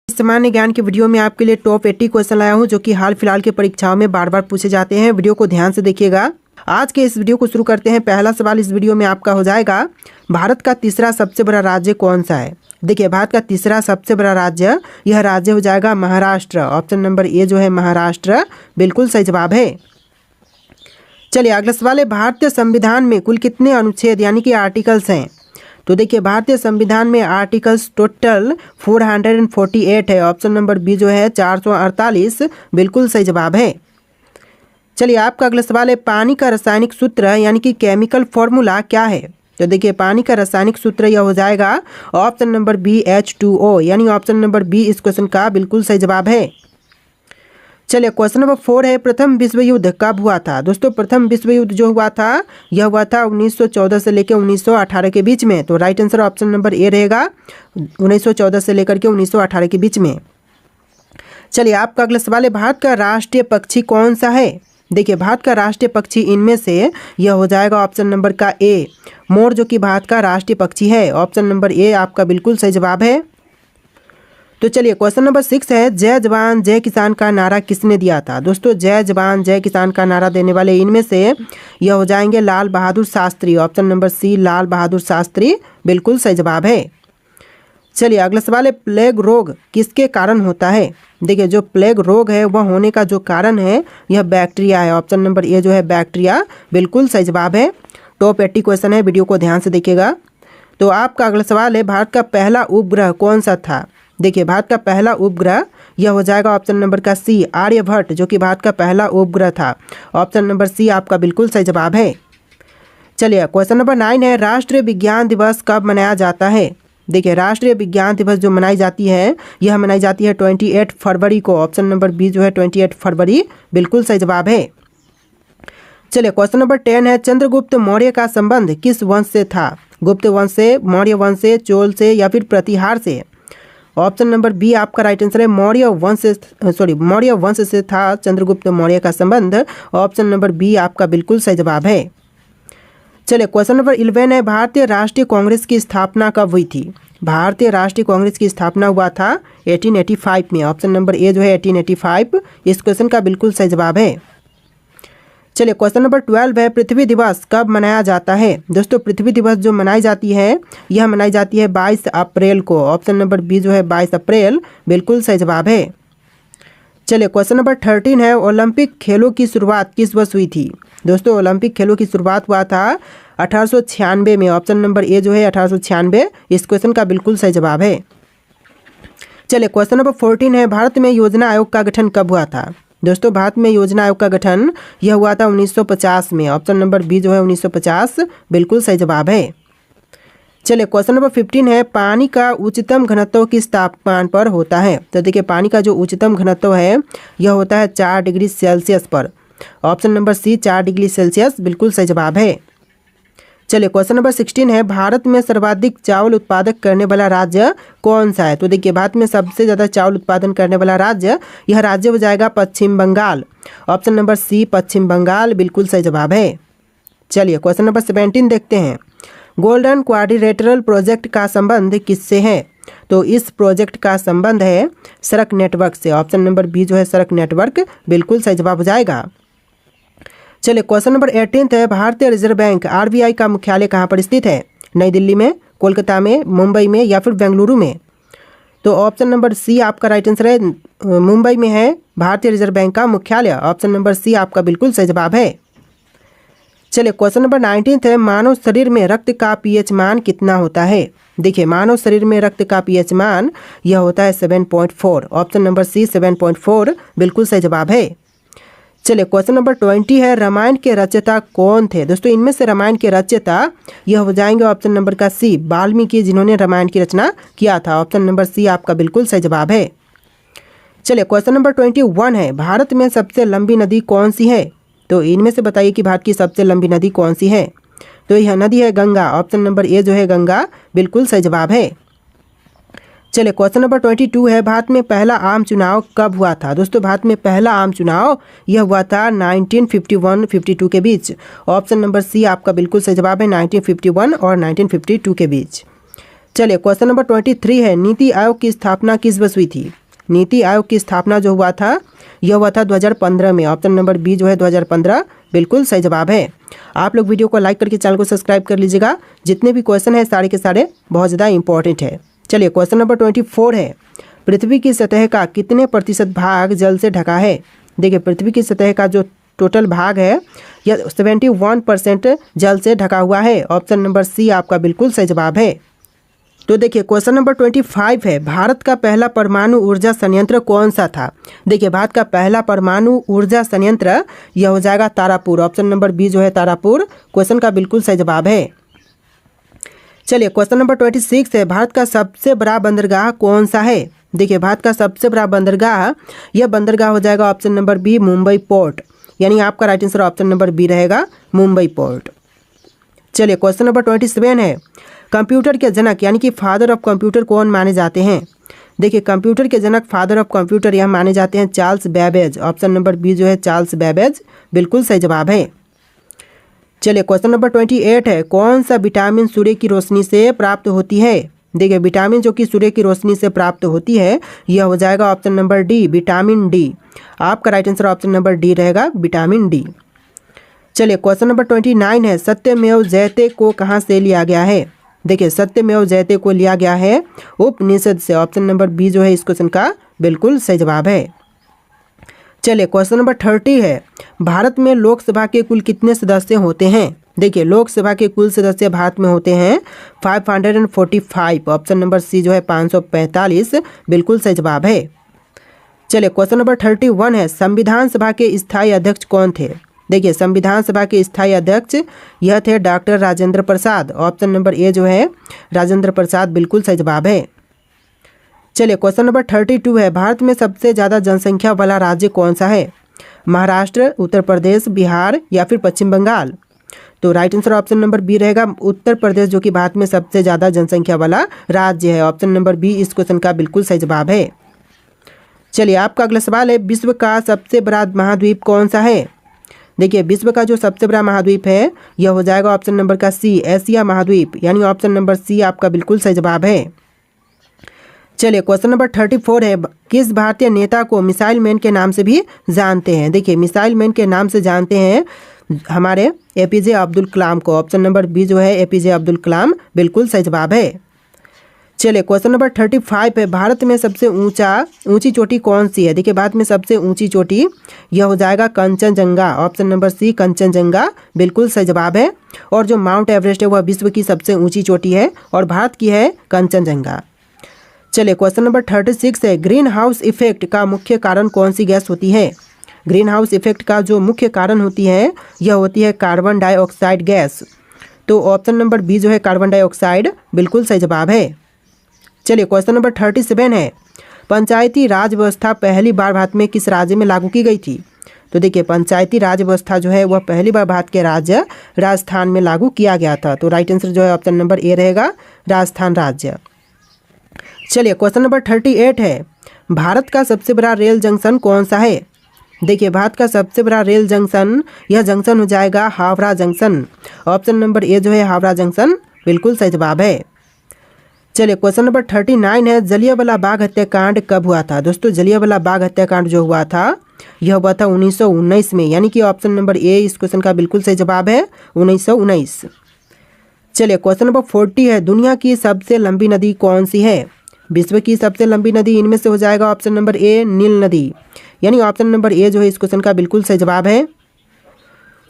सामान्य ज्ञान के वीडियो में आपके लिए टॉप 80 क्वेश्चन लाया हूं जो कि हाल फिलहाल के परीक्षाओं में बार बार पूछे जाते हैं। वीडियो को ध्यान से देखिएगा। आज के इस वीडियो को शुरू करते हैं। पहला सवाल इस वीडियो में आपका हो जाएगा, भारत का तीसरा सबसे बड़ा राज्य कौन सा है। देखिए, भारत का तीसरा सबसे बड़ा राज्य, यह राज्य हो जाएगा महाराष्ट्र। ऑप्शन नंबर ए जो है महाराष्ट्र बिल्कुल सही जवाब है। चलिए अगला सवाल है, भारतीय संविधान में कुल कितने अनुच्छेद यानी कि आर्टिकल्स हैं। तो देखिए, भारतीय संविधान में आर्टिकल्स टोटल 448 है। ऑप्शन नंबर बी जो है 448 बिल्कुल सही जवाब है। चलिए आपका अगला सवाल है, पानी का रासायनिक सूत्र यानी कि केमिकल फॉर्मूला क्या है। तो देखिए, पानी का रासायनिक सूत्र यह हो जाएगा ऑप्शन नंबर बी H2O, यानी ऑप्शन नंबर बी इस क्वेश्चन का बिल्कुल सही जवाब है। चलिए क्वेश्चन नंबर 4 है, प्रथम विश्व युद्ध कब हुआ था। दोस्तों, प्रथम विश्व युद्ध जो हुआ था यह हुआ था 1914 से लेकर 1918 के बीच में। तो right answer option number A रहेगा, 1914 से लेकर के 1918 के बीच में। चलिए आपका अगला सवाल है, भारत का राष्ट्रीय पक्षी कौन सा है। देखिए, भारत का राष्ट्रीय पक्षी इनमें से यह हो जाएगा ऑप्शन नंबर का ए, मोर, जो कि भारत का राष्ट्रीय पक्षी है। ऑप्शन नंबर ए आपका बिल्कुल सही जवाब है। तो चलिए क्वेश्चन नंबर 6 है, जय जवान जय किसान का नारा किसने दिया था। दोस्तों, जय जवान जय किसान का नारा देने वाले इनमें से यह हो जाएंगे लाल बहादुर शास्त्री। ऑप्शन नंबर सी लाल बहादुर शास्त्री बिल्कुल सही जवाब है। चलिए अगला सवाल है, प्लेग रोग किसके कारण होता है। देखिए, जो प्लेग रोग है वह होने का जो कारण है यह बैक्टीरिया है। ऑप्शन नंबर ए जो है बैक्टीरिया बिल्कुल सही जवाब है। टॉप 80 क्वेश्चन है, वीडियो को ध्यान से देखिएगा। तो आपका अगला सवाल है, भारत का पहला उपग्रह कौन सा था। देखिए, भारत का पहला उपग्रह यह हो जाएगा ऑप्शन नंबर का सी आर्यभट्ट, जो कि भारत का पहला उपग्रह था। ऑप्शन नंबर सी आपका बिल्कुल सही जवाब है। चलिए क्वेश्चन नंबर 9 है, राष्ट्रीय विज्ञान दिवस कब मनाया जाता है। देखिए, राष्ट्रीय विज्ञान दिवस जो मनाई जाती है यह मनाई जाती है 28 फरवरी को। ऑप्शन नंबर बी जो है 28 फरवरी बिल्कुल सही जवाब है। चलिए क्वेश्चन नंबर 10 है, चंद्रगुप्त मौर्य का संबंध किस वंश से था। गुप्त वंश से, मौर्य वंश से, चोल से या फिर प्रतिहार से। ऑप्शन नंबर बी आपका राइट आंसर है, मौर्य वंश से था चंद्रगुप्त मौर्य का संबंध। ऑप्शन नंबर बी आपका बिल्कुल सही जवाब है। चलिए क्वेश्चन नंबर 11 है, भारतीय राष्ट्रीय कांग्रेस की स्थापना कब हुई थी। भारतीय राष्ट्रीय कांग्रेस की स्थापना हुआ था 1885 में। ऑप्शन नंबर ए जो है 1885 इस क्वेश्चन का बिल्कुल सही जवाब है। चलिए क्वेश्चन नंबर 12 है, पृथ्वी दिवस कब मनाया जाता है। दोस्तों, पृथ्वी दिवस जो मनाई जाती है यह मनाई जाती है 22 अप्रैल को। ऑप्शन नंबर बी जो है 22 अप्रैल बिल्कुल सही जवाब है। चलिए क्वेश्चन नंबर 13 है, ओलंपिक खेलों की शुरुआत किस वर्ष हुई थी। दोस्तों, ओलंपिक खेलों की शुरुआत हुआ था 1896 में। ऑप्शन नंबर ए जो है 1896 इस क्वेश्चन का बिल्कुल सही जवाब है। चलिए क्वेश्चन नंबर 14 है, भारत में योजना आयोग का गठन कब हुआ था। दोस्तों, भारत में योजना आयोग का गठन यह हुआ था 1950 में। ऑप्शन नंबर बी जो है 1950 बिल्कुल सही जवाब है। चलिए क्वेश्चन नंबर 15 है, पानी का उच्चतम घनत्व किस तापमान पर होता है। तो देखिए, पानी का जो उच्चतम घनत्व है यह होता है 4 डिग्री सेल्सियस पर। Option number C 4 degree Celsius बिल्कुल सही जवाब है। चलिए क्वेश्चन नंबर 16 है, भारत में सर्वाधिक चावल उत्पादक करने वाला राज्य कौन सा है। तो देखिए, भारत में सबसे ज़्यादा चावल उत्पादन करने वाला राज्य यह राज्य हो जाएगा पश्चिम बंगाल। ऑप्शन नंबर सी पश्चिम बंगाल बिल्कुल सही जवाब है। चलिए क्वेश्चन नंबर 17 देखते हैं, गोल्डन क्वाड्रिलेटरल प्रोजेक्ट का संबंध किससे है। तो इस प्रोजेक्ट का संबंध है सड़क नेटवर्क से। ऑप्शन नंबर बी जो है सड़क नेटवर्क बिल्कुल सही जवाब हो जाएगा। चलिए क्वेश्चन नंबर 18 है, भारतीय रिजर्व बैंक RBI का मुख्यालय कहाँ पर स्थित है। नई दिल्ली में, कोलकाता में, मुंबई में या फिर बेंगलुरु में। तो ऑप्शन नंबर सी आपका राइट आंसर है, मुंबई में है भारतीय रिजर्व बैंक का मुख्यालय। ऑप्शन नंबर सी आपका बिल्कुल सही जवाब है। चलिए क्वेश्चन नंबर 19 है, मानव शरीर में रक्त का pH मान कितना होता है। देखिए, मानव शरीर में रक्त का pH मान यह होता है 7.4। ऑप्शन नंबर सी 7.4 बिल्कुल सही जवाब है। चलिए क्वेश्चन नंबर 20 है, रामायण के रचयिता कौन थे। दोस्तों, इनमें से रामायण के रचयिता यह हो जाएंगे ऑप्शन नंबर का सी वाल्मीकि, जिन्होंने रामायण की रचना किया था। ऑप्शन नंबर सी आपका बिल्कुल सही जवाब है। चलिए क्वेश्चन नंबर 21 है, भारत में सबसे लंबी नदी कौन सी है। तो इनमें से बताइए कि भारत की सबसे लंबी नदी कौन सी है। तो यह नदी है गंगा। ऑप्शन नंबर ए जो है गंगा बिल्कुल सही जवाब है। चलिए क्वेश्चन नंबर 22 है, भारत में पहला आम चुनाव कब हुआ था। दोस्तों, भारत में पहला आम चुनाव यह हुआ था 1951-52 के बीच। ऑप्शन नंबर सी आपका बिल्कुल सही जवाब है, 1951 और 1952 के बीच। चलिए क्वेश्चन नंबर 23 है, नीति आयोग की स्थापना किस वर्ष हुई थी। नीति आयोग की स्थापना जो हुआ था यह हुआ था 2015 में। ऑप्शन नंबर बी जो है 2015 बिल्कुल सही जवाब है। आप लोग वीडियो को लाइक करके चैनल को सब्सक्राइब कर लीजिएगा। जितने भी क्वेश्चन है सारे के सारे बहुत ज़्यादा इंपॉर्टेंट है। चलिए क्वेश्चन नंबर 24 है, पृथ्वी की सतह का कितने प्रतिशत भाग जल से ढका है? देखिए पृथ्वी की सतह का जो टोटल भाग है यह 71% जल से ढका हुआ है। ऑप्शन नंबर सी आपका बिल्कुल सही जवाब है। तो देखिए क्वेश्चन नंबर 25 है, भारत का पहला परमाणु ऊर्जा संयंत्र कौन सा था? देखिए भारत का पहला परमाणु ऊर्जा संयंत्र यह हो जाएगा तारापुर। ऑप्शन नंबर बी जो है तारापुर क्वेश्चन का बिल्कुल सही जवाब है। चलिए क्वेश्चन नंबर 26 है, भारत का सबसे बड़ा बंदरगाह कौन सा है? देखिए भारत का सबसे बड़ा बंदरगाह यह बंदरगाह हो जाएगा option number B Mumbai port, यानी आपका right answer option number B रहेगा मुंबई पोर्ट। चलिए क्वेश्चन नंबर 27 है, कंप्यूटर के जनक यानी कि फादर ऑफ कंप्यूटर कौन माने जाते हैं? देखिए कंप्यूटर के जनक फादर ऑफ कंप्यूटर यह माने जाते हैं Charles Babbage. Option number B जो है चार्ल्स बैबेज बिल्कुल सही जवाब है। चलिए क्वेश्चन नंबर 28 है, कौन सा विटामिन सूर्य की रोशनी से प्राप्त होती है? देखिए विटामिन जो कि सूर्य की रोशनी से प्राप्त होती है यह हो जाएगा option number D vitamin D. आपका right answer option number D रहेगा विटामिन डी। चलिए क्वेश्चन नंबर 29 है, सत्यमेव जयते को कहाँ से लिया गया है? देखिए सत्यमेव जयते को लिया गया है उपनिषद से। ऑप्शन नंबर बी जो है इस क्वेश्चन का बिल्कुल सही जवाब है। चलिए क्वेश्चन नंबर 30 है, भारत में लोकसभा के कुल कितने सदस्य होते हैं? देखिए लोकसभा के कुल सदस्य भारत में होते हैं 545। ऑप्शन नंबर सी जो है 545 बिल्कुल सही जवाब है। चलिए क्वेश्चन नंबर 31 है, संविधान सभा के स्थायी अध्यक्ष कौन थे? देखिए संविधान सभा के स्थायी अध्यक्ष यह थे doctor Rajendra Prasad. Option number A जो है राजेंद्र प्रसाद बिल्कुल सही जवाब है। चलिए क्वेश्चन नंबर 32 है, भारत में सबसे ज़्यादा जनसंख्या वाला राज्य कौन सा है? महाराष्ट्र, उत्तर प्रदेश, बिहार या फिर पश्चिम बंगाल? तो right answer option number B रहेगा उत्तर प्रदेश, जो कि भारत में सबसे ज़्यादा जनसंख्या वाला राज्य है। ऑप्शन नंबर बी इस क्वेश्चन का बिल्कुल सही जवाब है। चलिए आपका अगला सवाल है, विश्व का सबसे बड़ा महाद्वीप कौन सा है? देखिए विश्व का जो सबसे बड़ा महाद्वीप है यह हो जाएगा ऑप्शन नंबर का सी एशिया महाद्वीप, यानी ऑप्शन नंबर सी आपका बिल्कुल सही जवाब है। चलिए क्वेश्चन नंबर 34 है, किस भारतीय नेता को मिसाइल मैन के नाम से भी जानते हैं? देखिए मिसाइल मैन के नाम से जानते हैं हमारे एपीजे अब्दुल कलाम को। ऑप्शन नंबर बी जो है एपीजे अब्दुल कलाम बिल्कुल सही जवाब है। चलिए क्वेश्चन नंबर 35 है, भारत में सबसे ऊंची चोटी कौन सी है? देखिए भारत में सबसे ऊंची चोटी यह हो जाएगा Kanchenjunga. Option number C Kanchenjunga बिल्कुल सही जवाब है। और जो माउंट एवरेस्ट है वह विश्व की सबसे ऊंची चोटी है और भारत की है कंचनजंगा। चलिए क्वेश्चन नंबर 36 है, ग्रीन हाउस इफेक्ट का मुख्य कारण कौन सी गैस होती है? ग्रीन हाउस इफेक्ट का जो मुख्य कारण होती है यह होती है कार्बन डाइऑक्साइड गैस। तो ऑप्शन नंबर बी जो है कार्बन डाइऑक्साइड बिल्कुल सही जवाब है। चलिए क्वेश्चन नंबर 37 है, पंचायती राज व्यवस्था पहली बार भारत में किस राज्य में लागू की गई थी? तो देखिए पंचायती राज व्यवस्था जो है वह पहली बार भारत के राज्य राजस्थान में लागू किया गया था। तो राइट आंसर जो है ऑप्शन नंबर ए रहेगा राजस्थान राज्य। चलिए क्वेश्चन नंबर 38 है, भारत का सबसे बड़ा रेल जंक्शन कौन सा है? देखिए भारत का सबसे बड़ा रेल जंक्शन यह जंक्शन हो जाएगा Howrah junction. Option number A जो है हावड़ा जंक्शन बिल्कुल सही जवाब है। चलिए क्वेश्चन नंबर 39 है, जलियांवाला बाग हत्याकांड कब हुआ था? दोस्तों जलियांवाला बाग हत्याकांड जो हुआ था यह हुआ था 1919 में, यानी कि ऑप्शन नंबर ए इस क्वेश्चन का बिल्कुल सही जवाब है 1919। चलिए क्वेश्चन नंबर 40 है, दुनिया की सबसे लंबी नदी कौन सी है? विश्व की सबसे लंबी नदी इनमें से हो जाएगा ऑप्शन नंबर ए नील नदी, यानी ऑप्शन नंबर ए जो है इस क्वेश्चन का बिल्कुल सही जवाब है।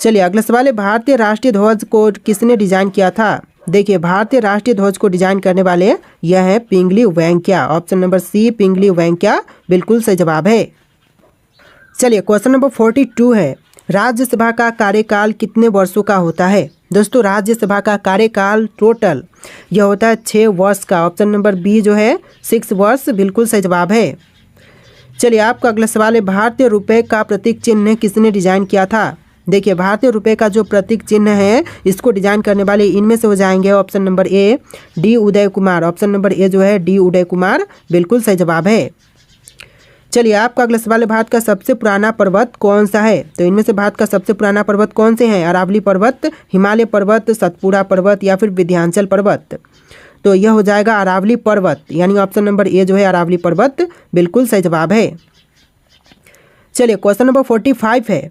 चलिए अगला सवाल है, भारतीय राष्ट्रीय ध्वज को किसने डिजाइन किया था? देखिए भारतीय राष्ट्रीय ध्वज को डिजाइन करने वाले यह है पिंगली वेंकैया। ऑप्शन नंबर सी पिंगली वेंकैया बिल्कुल सही जवाब है। चलिए क्वेश्चन नंबर 42 है, राज्यसभा का कार्यकाल कितने वर्षों का होता है? दोस्तों राज्यसभा का कार्यकाल टोटल यह होता है 6 वर्ष का। ऑप्शन नंबर बी जो है 6 वर्ष बिल्कुल सही जवाब है। चलिए आपका अगला सवाल है, भारतीय रुपये का प्रतीक चिन्ह किसने डिजाइन किया था? देखिए भारतीय रुपये का जो प्रतीक चिन्ह है इसको डिजाइन करने वाले इनमें से हो जाएंगे option number A D Uday Kumar. Option number A जो है डी उदय कुमार बिल्कुल सही जवाब है। चलिए आपका अगला सवाल है, भारत का सबसे पुराना पर्वत कौन सा है? तो इनमें से भारत का सबसे पुराना पर्वत कौन से हैं? अरावली पर्वत, हिमालय पर्वत, सतपुड़ा पर्वत या फिर विंध्याचल पर्वत? तो यह हो जाएगा अरावली पर्वत, यानी ऑप्शन नंबर ए जो है अरावली पर्वत बिल्कुल सही जवाब है। चलिए क्वेश्चन नंबर 45 है,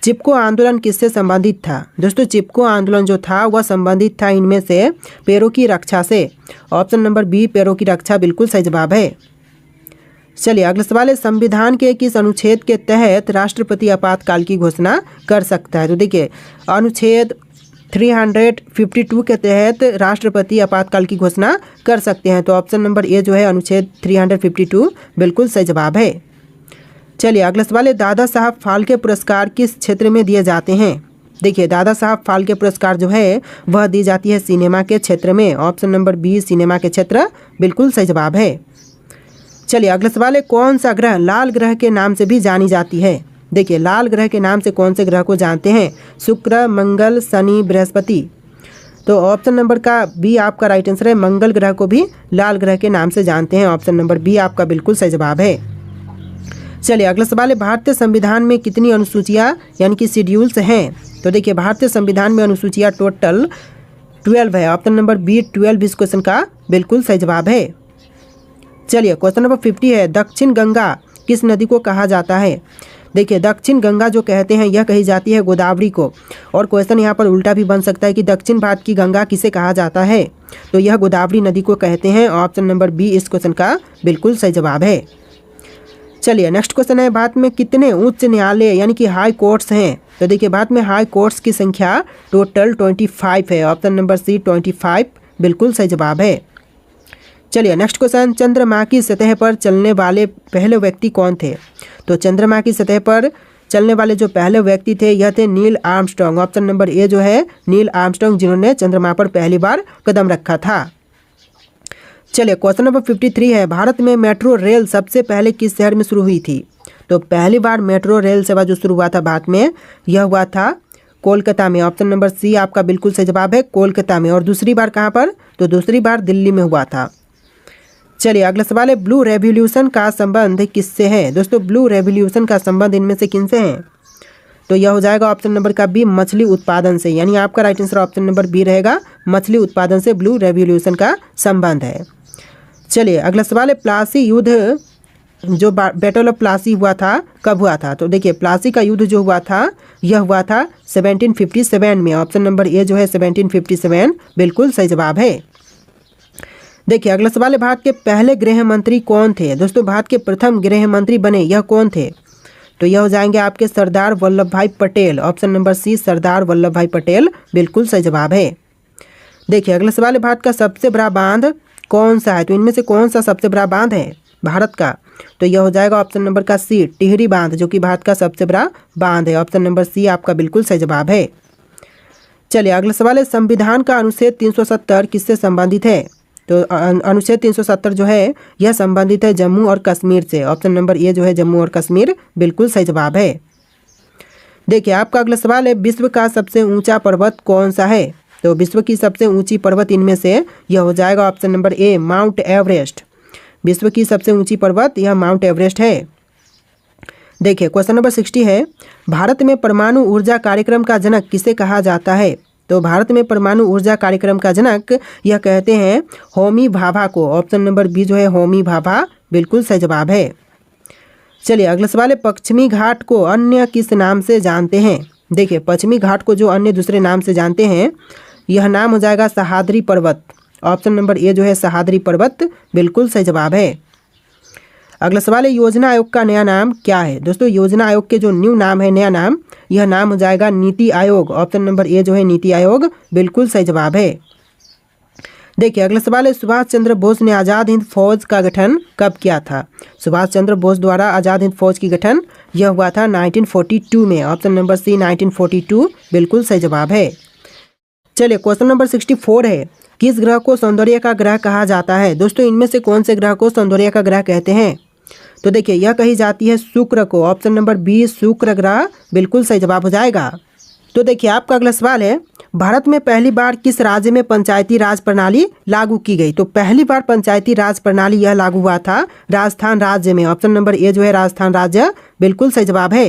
चिपको आंदोलन किससे संबंधित था? दोस्तों चिपको आंदोलन जो था वह संबंधित था इनमें से पैरों की रक्षा से। ऑप्शन नंबर बी पैरों की रक्षा बिल्कुल सही जवाब है। चलिए अगला सवाल है, संविधान के किस अनुच्छेद के तहत राष्ट्रपति आपातकाल की घोषणा कर सकता है? तो देखिए अनुच्छेद 352 के तहत राष्ट्रपति आपातकाल की घोषणा कर सकते हैं। तो ऑप्शन नंबर ए जो है अनुच्छेद 352 बिल्कुल सही जवाब है। चलिए अगला सवाल है, दादा साहब फाल्के पुरस्कार किस क्षेत्र में दिए जाते हैं? देखिए दादा साहब फाल्के पुरस्कार जो है वह दी जाती है सिनेमा के क्षेत्र में। ऑप्शन नंबर बी सिनेमा के क्षेत्र बिल्कुल सही जवाब है। चलिए अगला सवाल है, कौन सा ग्रह लाल ग्रह के नाम से भी जानी जाती है? देखिए लाल ग्रह के नाम से कौन से ग्रह को जानते हैं? शुक्र, मंगल, शनि, बृहस्पति। तो ऑप्शन नंबर का बी आपका राइट आंसर है, मंगल ग्रह को भी लाल ग्रह के नाम से जानते हैं। ऑप्शन नंबर बी आपका बिल्कुल सही जवाब है। चलिए अगला सवाल है, भारतीय संविधान में कितनी अनुसूचियां यानी कि शेड्यूल्स हैं? तो देखिए भारतीय संविधान में अनुसूचियां टोटल 12 है। ऑप्शन नंबर बी 12 इस क्वेश्चन का बिल्कुल सही जवाब है। चलिए क्वेश्चन नंबर 50 है, दक्षिण गंगा किस नदी को कहा जाता है? देखिए दक्षिण गंगा जो कहते हैं यह कही जाती है गोदावरी को। और क्वेश्चन यहाँ पर उल्टा भी बन सकता है कि दक्षिण भारत की गंगा किसे कहा जाता है? तो यह गोदावरी नदी को कहते हैं। ऑप्शन नंबर बी इस क्वेश्चन का बिल्कुल सही जवाब है। चलिए नेक्स्ट क्वेश्चन है, भारत में कितने उच्च न्यायालय यानी कि हाई कोर्ट्स हैं? तो देखिए भारत में हाई कोर्ट्स की संख्या टोटल 25 है। ऑप्शन नंबर सी 25 बिल्कुल सही जवाब है। चलिए नेक्स्ट क्वेश्चन, चंद्रमा की सतह पर चलने वाले पहले व्यक्ति कौन थे? तो चंद्रमा की सतह पर चलने वाले जो पहले व्यक्ति थे यह थे Neil Armstrong. Option number A जो है नील आर्मस्ट्रांग, जिन्होंने चंद्रमा पर पहली बार कदम रखा था। चलिए क्वेश्चन नंबर 53 है, भारत में मेट्रो रेल सबसे पहले किस शहर में शुरू हुई थी? तो पहली बार मेट्रो रेल सेवा जो शुरू हुआ था भारत में यह हुआ था कोलकाता में। ऑप्शन नंबर सी आपका बिल्कुल सही जवाब है, कोलकाता में। और दूसरी बार कहाँ पर? तो दूसरी बार दिल्ली में हुआ था। चलिए अगला सवाल है, ब्लू रेवोल्यूशन का संबंध किससे है? दोस्तों ब्लू रेवोल्यूशन का संबंध इनमें से किनसे है? तो यह हो जाएगा ऑप्शन नंबर का बी मछली उत्पादन से, यानी आपका right answer option number B रहेगा, मछली उत्पादन से ब्लू रेवोल्यूशन का संबंध है। चलिए अगला सवाल है, प्लासी युद्ध जो बैटल ऑफ प्लासी हुआ था कब हुआ था? तो देखिए प्लासी का युद्ध जो हुआ था यह हुआ था 1757 में। ऑप्शन नंबर ए जो है 1757 बिल्कुल सही जवाब है। देखिए अगला सवाल है, भारत के पहले गृह मंत्री कौन थे? दोस्तों भारत के प्रथम गृह मंत्री बने यह कौन थे? तो यह हो जाएंगे आपके सरदार वल्लभ भाई पटेल। ऑप्शन नंबर सी सरदार वल्लभ भाई पटेल बिल्कुल सही जवाब है। देखिए अगला सवाल है, भारत का सबसे बड़ा बांध कौन सा है? तो इनमें से कौन सा सबसे बड़ा बांध है भारत का? तो यह हो जाएगा ऑप्शन नंबर का सी टिहरी बांध, जो कि भारत का सबसे बड़ा बांध है। ऑप्शन नंबर सी आपका बिल्कुल सही जवाब है। चलिए अगला सवाल है, संविधान का अनुच्छेद 370 किससे संबंधित है? तो अनुच्छेद 370 जो है यह संबंधित है जम्मू और कश्मीर से। ऑप्शन नंबर ए जो है जम्मू और कश्मीर बिल्कुल सही जवाब है। देखिए आपका अगला सवाल है, विश्व का सबसे ऊंचा पर्वत कौन सा है? तो विश्व की सबसे ऊंची पर्वत इनमें से यह हो जाएगा option number A mount Everest. विश्व की सबसे ऊंची पर्वत यह माउंट एवरेस्ट है। देखिए क्वेश्चन नंबर 60 है, भारत में परमाणु ऊर्जा कार्यक्रम का जनक किसे कहा जाता है? तो भारत में परमाणु ऊर्जा कार्यक्रम का जनक यह कहते हैं होमी भाभा को। ऑप्शन नंबर बी जो है होमी भाभा बिल्कुल सही जवाब है। चलिए अगला सवाल है, पश्चिमी घाट को अन्य किस नाम से जानते हैं? देखिए पश्चिमी घाट को जो अन्य दूसरे नाम से जानते हैं यह नाम हो जाएगा सह्याद्री पर्वत। ऑप्शन नंबर ए जो है सह्याद्री पर्वत बिल्कुल सही जवाब है। अगला सवाल है, योजना आयोग का नया नाम क्या है? दोस्तों योजना आयोग के जो न्यू नाम है नया नाम यह नाम हो जाएगा NITI Aayog. Option number A जो है नीति आयोग बिल्कुल सही जवाब है। देखिए अगला सवाल है, सुभाष चंद्र बोस ने आज़ाद हिंद फौज का गठन कब किया था? सुभाष चंद्र बोस द्वारा आज़ाद हिंद फौज की गठन यह हुआ था 1942 में। ऑप्शन नंबर सी 1942 बिल्कुल सही जवाब है। चलिए क्वेश्चन नंबर 64 है, किस ग्रह को सौंदर्य का ग्रह कहा जाता है? दोस्तों इनमें से कौन से ग्रह को सौंदर्य का ग्रह कहते हैं? तो देखिए यह कही जाती है शुक्र को। ऑप्शन नंबर बी शुक्र ग्रह बिल्कुल सही जवाब हो जाएगा। तो देखिए आपका अगला सवाल है, भारत में पहली बार किस राज्य में पंचायती राज प्रणाली लागू की गई? तो पहली बार पंचायती राज प्रणाली यह लागू हुआ था राजस्थान राज्य में। ऑप्शन नंबर ए जो है राजस्थान राज्य बिल्कुल सही जवाब है।